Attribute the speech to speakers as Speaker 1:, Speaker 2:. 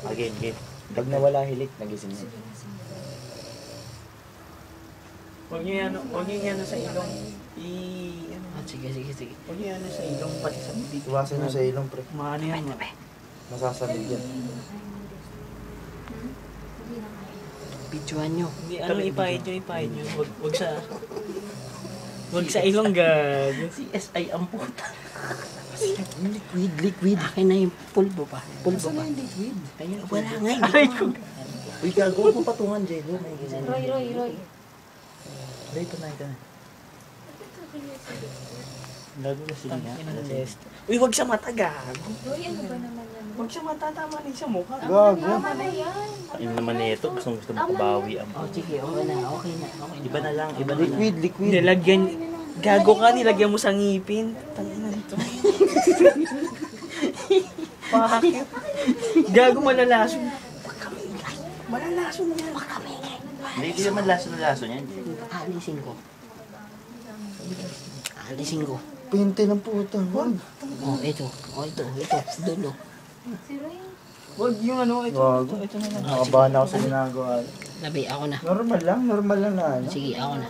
Speaker 1: Again, game.
Speaker 2: Pag nawala hilik, nagising na.
Speaker 3: Huwag niyo yan sa ilong.
Speaker 4: Sige.
Speaker 3: Huwag niyo yan sa ilong, pati sa bibig.
Speaker 2: Iwasan nyo sa ilong, pre.
Speaker 3: Maano yan,
Speaker 2: Masasalid yan.
Speaker 4: Videoan nyo.
Speaker 3: Hindi, ano, ipahid nyo. Huwag sa ilong, gag. CSI ang puta.
Speaker 4: Liquid. Akin na yung pulbo pa.
Speaker 2: Liquid.
Speaker 4: Wala nga.
Speaker 3: Aray ko.
Speaker 2: Uy, gago, huwag mo patungan, Jello.
Speaker 5: Roy.
Speaker 2: Ito na.
Speaker 1: Gago na sila nga.
Speaker 3: Uy, huwag sa mata, gago.
Speaker 5: Roy, ano ba naman yan?
Speaker 3: Huwag sa mata, tama rin sa mukha.
Speaker 2: Gago.
Speaker 5: Tama na yan.
Speaker 1: Ayun naman nito, gusto makabawi ang...
Speaker 4: Sige, okay na.
Speaker 1: Iba na lang.
Speaker 2: Liquid.
Speaker 3: Nilagyan, gago ka, nilagyan mo sa ngipin. Tangina nito. Bakit? Gago, malalason. Malalason yan.
Speaker 1: Hindi naman laso niyan.
Speaker 4: Alisin ko.
Speaker 2: Pinte ng puta. Wag.
Speaker 4: Ito. Dulo.
Speaker 5: Si Roy.
Speaker 3: Huwag yung ano, ito
Speaker 2: Gago.
Speaker 3: na lang.
Speaker 2: Nakabahan ako sa ginagawa.
Speaker 4: Labi, ako na.
Speaker 2: Normal lang na ano.
Speaker 4: Sige, ako na.